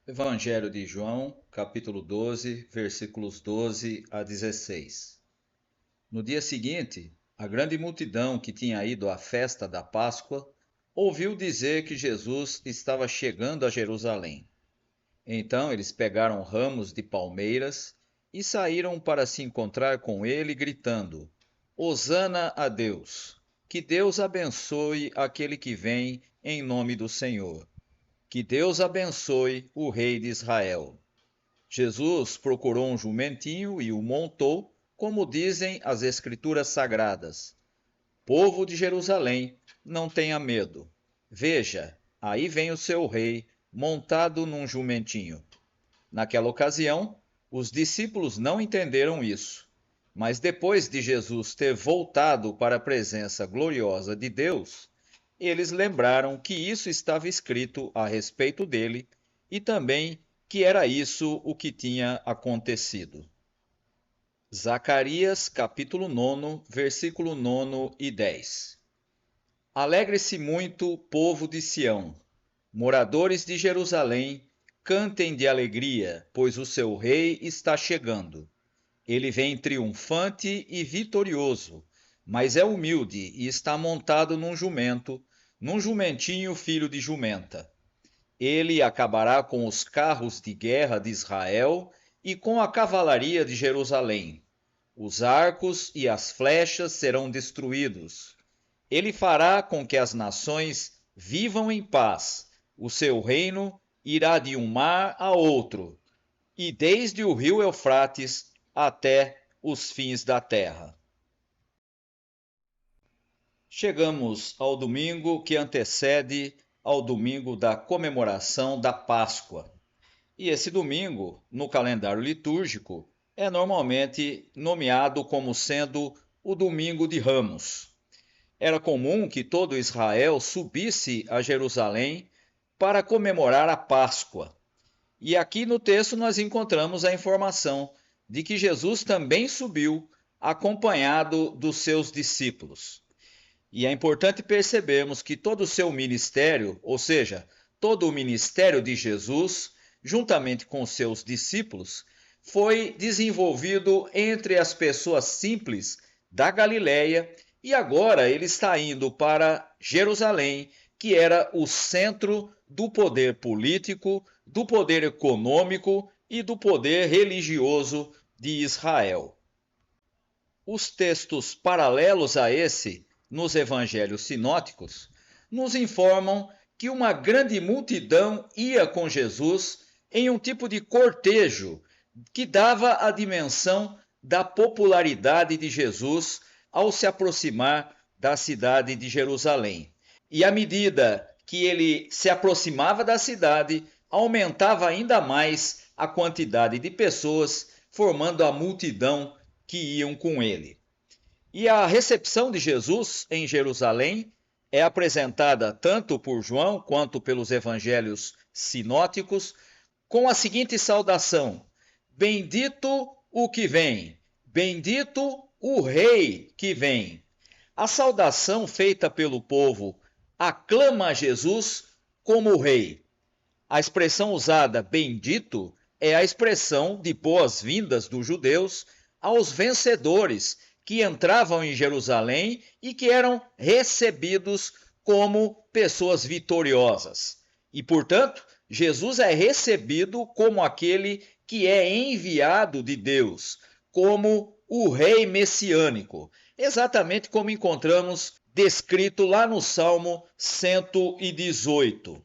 Evangelho de João, capítulo 12, versículos 12 a 16. No dia seguinte, a grande multidão que tinha ido à festa da Páscoa ouviu dizer que Jesus estava chegando a Jerusalém. Então eles pegaram ramos de palmeiras e saíram para se encontrar com ele, gritando: Hosana a Deus! Que Deus abençoe aquele que vem em nome do Senhor! Que Deus abençoe o rei de Israel. Jesus procurou um jumentinho e o montou, como dizem as Escrituras Sagradas. Povo de Jerusalém, não tenha medo. Veja, aí vem o seu rei, montado num jumentinho. Naquela ocasião, os discípulos não entenderam isso. Mas depois de Jesus ter voltado para a presença gloriosa de Deus, eles lembraram que isso estava escrito a respeito dele e também que era isso o que tinha acontecido. Zacarias, capítulo 9, versículo 9 e 10. Alegre-se muito, povo de Sião, moradores de Jerusalém, cantem de alegria, pois o seu rei está chegando. Ele vem triunfante e vitorioso, mas é humilde e está montado num jumentinho filho de jumenta. Ele acabará com os carros de guerra de Israel e com a cavalaria de Jerusalém. Os arcos e as flechas serão destruídos. Ele fará com que as nações vivam em paz. O seu reino irá de um mar a outro, e desde o rio Eufrates até os fins da terra. Chegamos ao domingo que antecede ao domingo da comemoração da Páscoa. E esse domingo, no calendário litúrgico, é normalmente nomeado como sendo o Domingo de Ramos. Era comum que todo Israel subisse a Jerusalém para comemorar a Páscoa. E aqui no texto nós encontramos a informação de que Jesus também subiu acompanhado dos seus discípulos. E é importante percebermos que todo o seu ministério, ou seja, todo o ministério de Jesus, juntamente com seus discípulos, foi desenvolvido entre as pessoas simples da Galileia e agora ele está indo para Jerusalém, que era o centro do poder político, do poder econômico e do poder religioso de Israel. Os textos paralelos a esse, nos evangelhos sinóticos, nos informam que uma grande multidão ia com Jesus em um tipo de cortejo que dava a dimensão da popularidade de Jesus ao se aproximar da cidade de Jerusalém. E à medida que ele se aproximava da cidade, aumentava ainda mais a quantidade de pessoas formando a multidão que iam com ele. E a recepção de Jesus em Jerusalém é apresentada tanto por João quanto pelos evangelhos sinóticos com a seguinte saudação: Bendito o que vem, bendito o rei que vem. A saudação feita pelo povo aclama Jesus como o rei. A expressão usada bendito é a expressão de boas-vindas dos judeus aos vencedores que entravam em Jerusalém e que eram recebidos como pessoas vitoriosas. E, portanto, Jesus é recebido como aquele que é enviado de Deus, como o rei messiânico, exatamente como encontramos descrito lá no Salmo 118.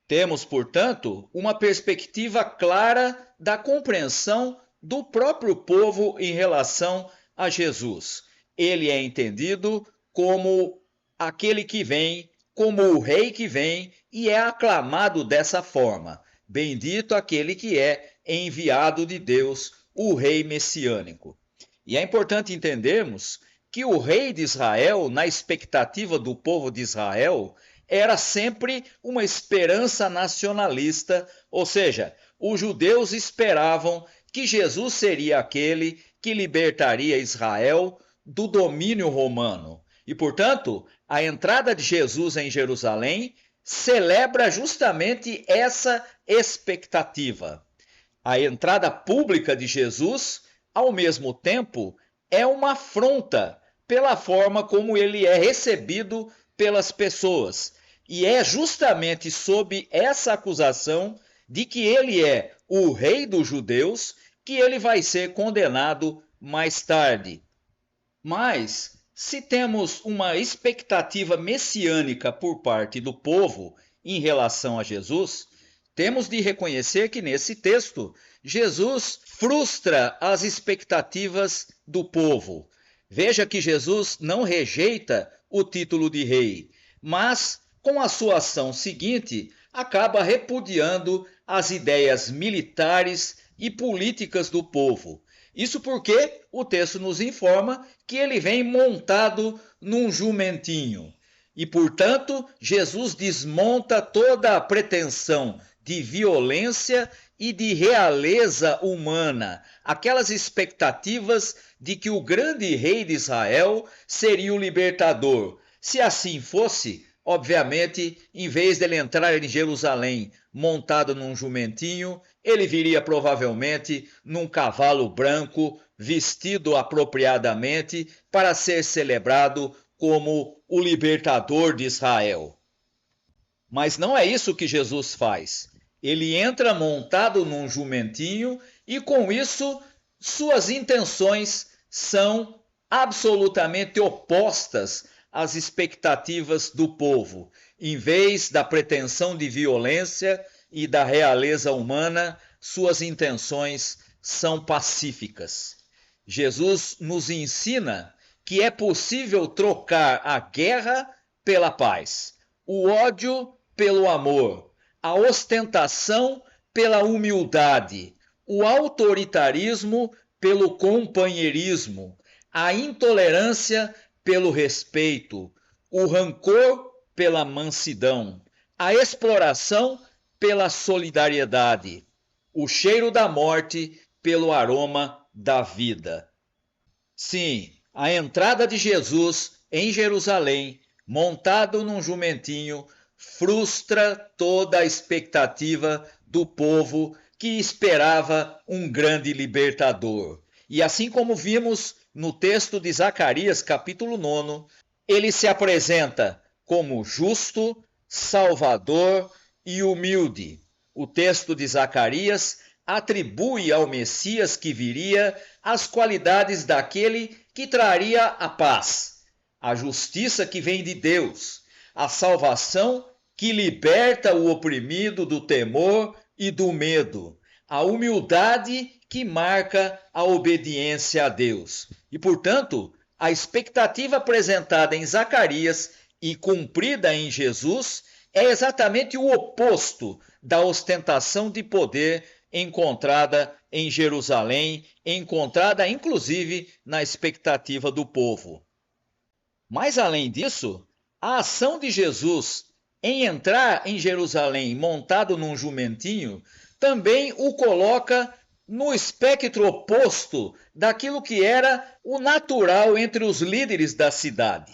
Temos, portanto, uma perspectiva clara da compreensão do próprio povo em relação a Jesus. Ele é entendido como aquele que vem, como o rei que vem, e é aclamado dessa forma. Bendito aquele que é enviado de Deus, o rei messiânico. E é importante entendermos que o rei de Israel, na expectativa do povo de Israel, era sempre uma esperança nacionalista, ou seja, os judeus esperavam que Jesus seria aquele que libertaria Israel do domínio romano. E, portanto, a entrada de Jesus em Jerusalém celebra justamente essa expectativa. A entrada pública de Jesus, ao mesmo tempo, é uma afronta pela forma como ele é recebido pelas pessoas. E é justamente sob essa acusação de que ele é o rei dos judeus que ele vai ser condenado mais tarde. Mas, se temos uma expectativa messiânica por parte do povo em relação a Jesus, temos de reconhecer que nesse texto, Jesus frustra as expectativas do povo. Veja que Jesus não rejeita o título de rei, mas, com a sua ação seguinte, acaba repudiando as ideias militares e políticas do povo. Isso porque o texto nos informa que ele vem montado num jumentinho. E, portanto, Jesus desmonta toda a pretensão de violência e de realeza humana, aquelas expectativas de que o grande rei de Israel seria o libertador. Se assim fosse, obviamente, em vez dele entrar em Jerusalém montado num jumentinho, ele viria provavelmente num cavalo branco, vestido apropriadamente para ser celebrado como o libertador de Israel. Mas não é isso que Jesus faz. Ele entra montado num jumentinho e, com isso, suas intenções são absolutamente opostas às expectativas do povo. Em vez da pretensão de violência e da realeza humana, suas intenções são pacíficas. Jesus nos ensina que é possível trocar a guerra pela paz, o ódio pelo amor, a ostentação pela humildade, o autoritarismo pelo companheirismo, a intolerância pelo respeito, o rancor pela mansidão, a exploração pela solidariedade, o cheiro da morte pelo aroma da vida. Sim, a entrada de Jesus em Jerusalém, montado num jumentinho, frustra toda a expectativa do povo que esperava um grande libertador. E assim como vimos no texto de Zacarias, capítulo 9, ele se apresenta como justo, salvador e humilde. O texto de Zacarias atribui ao Messias que viria as qualidades daquele que traria a paz, a justiça que vem de Deus, a salvação que liberta o oprimido do temor e do medo, a humildade que marca a obediência a Deus. E, portanto, a expectativa apresentada em Zacarias e cumprida em Jesus é exatamente o oposto da ostentação de poder encontrada em Jerusalém, encontrada inclusive na expectativa do povo. Mas, além disso, a ação de Jesus em entrar em Jerusalém montado num jumentinho também o coloca no espectro oposto daquilo que era o natural entre os líderes da cidade.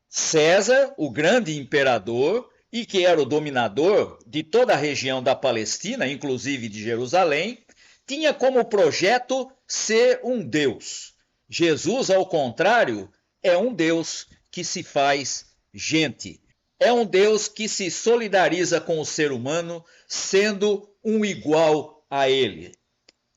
César, o grande imperador, e que era o dominador de toda a região da Palestina, inclusive de Jerusalém, tinha como projeto ser um Deus. Jesus, ao contrário, é um Deus que se faz gente. É um Deus que se solidariza com o ser humano, sendo um igual a ele.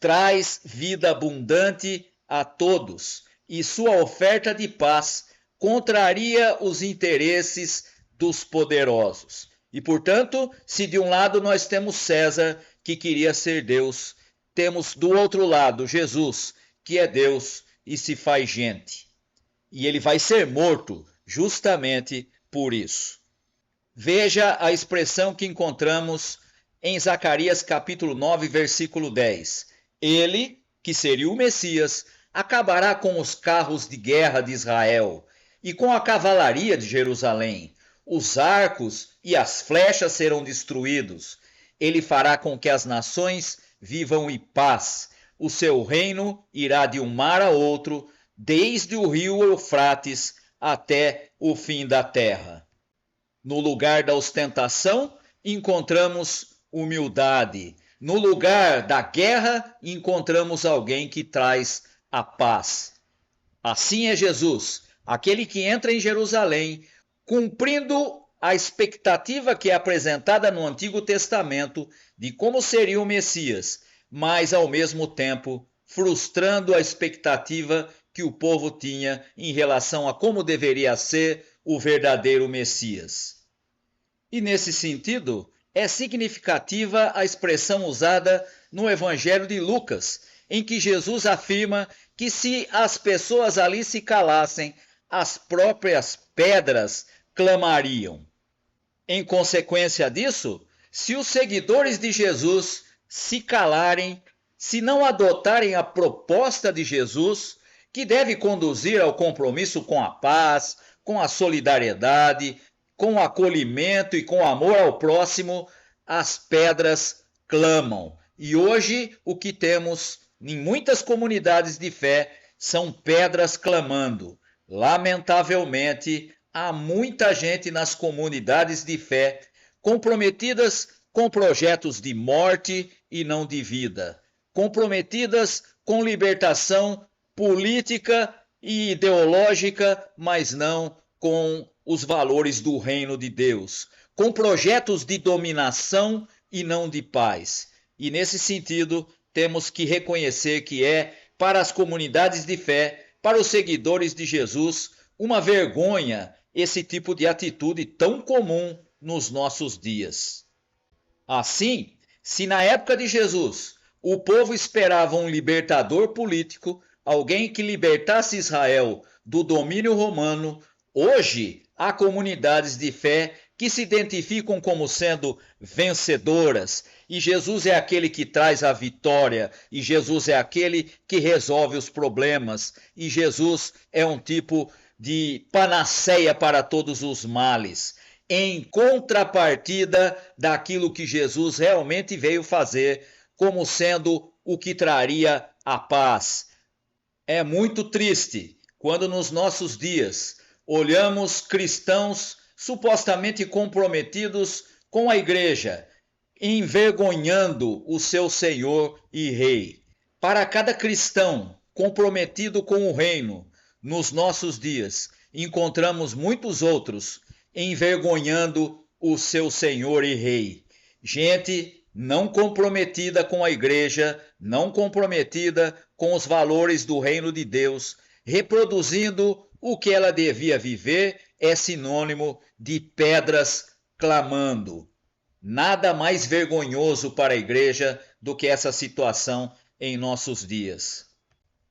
Traz vida abundante a todos e sua oferta de paz contraria os interesses dos poderosos. E, portanto, se de um lado nós temos César, que queria ser Deus, temos do outro lado Jesus, que é Deus e se faz gente. E ele vai ser morto justamente por isso. Veja a expressão que encontramos em Zacarias capítulo 9, versículo 10. Ele, que seria o Messias, acabará com os carros de guerra de Israel e com a cavalaria de Jerusalém. Os arcos e as flechas serão destruídos. Ele fará com que as nações vivam em paz. O seu reino irá de um mar a outro, desde o rio Eufrates até o fim da terra. No lugar da ostentação, encontramos humildade. No lugar da guerra, encontramos alguém que traz a paz. Assim é Jesus, aquele que entra em Jerusalém, cumprindo a expectativa que é apresentada no Antigo Testamento de como seria o Messias, mas ao mesmo tempo frustrando a expectativa que o povo tinha em relação a como deveria ser o verdadeiro Messias. E nesse sentido, é significativa a expressão usada no Evangelho de Lucas, em que Jesus afirma que se as pessoas ali se calassem, as próprias pedras clamariam. Em consequência disso, se os seguidores de Jesus se calarem, se não adotarem a proposta de Jesus, que deve conduzir ao compromisso com a paz, com a solidariedade, com o acolhimento e com o amor ao próximo, as pedras clamam. E hoje o que temos em muitas comunidades de fé são pedras clamando. Lamentavelmente, há muita gente nas comunidades de fé comprometidas com projetos de morte e não de vida, comprometidas com libertação política e ideológica, mas não com os valores do reino de Deus, com projetos de dominação e não de paz. E nesse sentido, temos que reconhecer que é, para as comunidades de fé, para os seguidores de Jesus, uma vergonha esse tipo de atitude tão comum nos nossos dias. Assim, se na época de Jesus o povo esperava um libertador político, alguém que libertasse Israel do domínio romano, hoje há comunidades de fé que se identificam como sendo vencedoras, e Jesus é aquele que traz a vitória, e Jesus é aquele que resolve os problemas, e Jesus é um tipo de panaceia para todos os males, em contrapartida daquilo que Jesus realmente veio fazer, como sendo o que traria a paz. É muito triste quando nos nossos dias olhamos cristãos supostamente comprometidos com a igreja, envergonhando o seu Senhor e Rei. Para cada cristão comprometido com o reino, nos nossos dias, encontramos muitos outros envergonhando o seu Senhor e Rei. Gente não comprometida com a igreja, não comprometida com os valores do reino de Deus, reproduzindo o que ela devia viver, é sinônimo de pedras clamando. Nada mais vergonhoso para a igreja do que essa situação em nossos dias.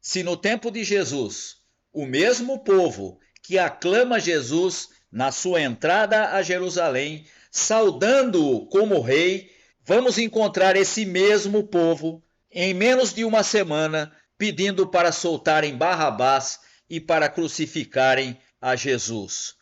Se no tempo de Jesus, o mesmo povo que aclama Jesus na sua entrada a Jerusalém, saudando-o como rei, vamos encontrar esse mesmo povo, em menos de uma semana, pedindo para soltarem Barrabás e para crucificarem a Jesus.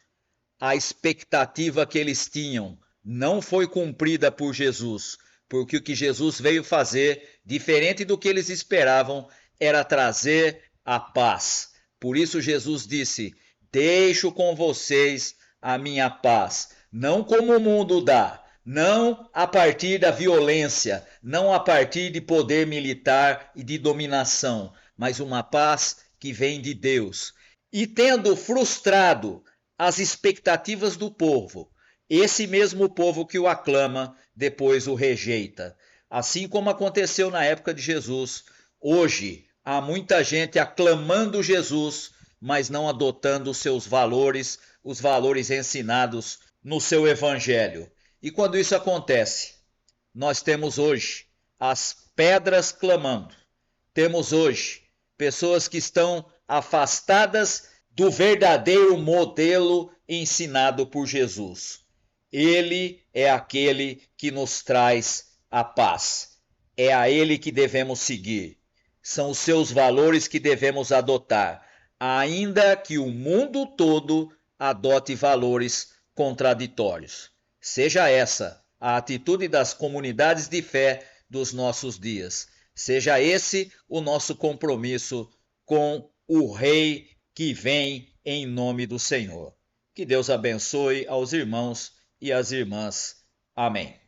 A expectativa que eles tinham não foi cumprida por Jesus, porque o que Jesus veio fazer, diferente do que eles esperavam, era trazer a paz. Por isso Jesus disse: deixo com vocês a minha paz, não como o mundo dá, não a partir da violência, não a partir de poder militar e de dominação, mas uma paz que vem de Deus. E tendo frustrado as expectativas do povo, esse mesmo povo que o aclama, depois o rejeita. Assim como aconteceu na época de Jesus, hoje há muita gente aclamando Jesus, mas não adotando os seus valores, os valores ensinados no seu evangelho. E quando isso acontece, nós temos hoje as pedras clamando. Temos hoje pessoas que estão afastadas do verdadeiro modelo ensinado por Jesus. Ele é aquele que nos traz a paz. É a ele que devemos seguir. São os seus valores que devemos adotar, ainda que o mundo todo adote valores contraditórios. Seja essa a atitude das comunidades de fé dos nossos dias. Seja esse o nosso compromisso com o Rei que vem em nome do Senhor. Que Deus abençoe aos irmãos e as irmãs. Amém.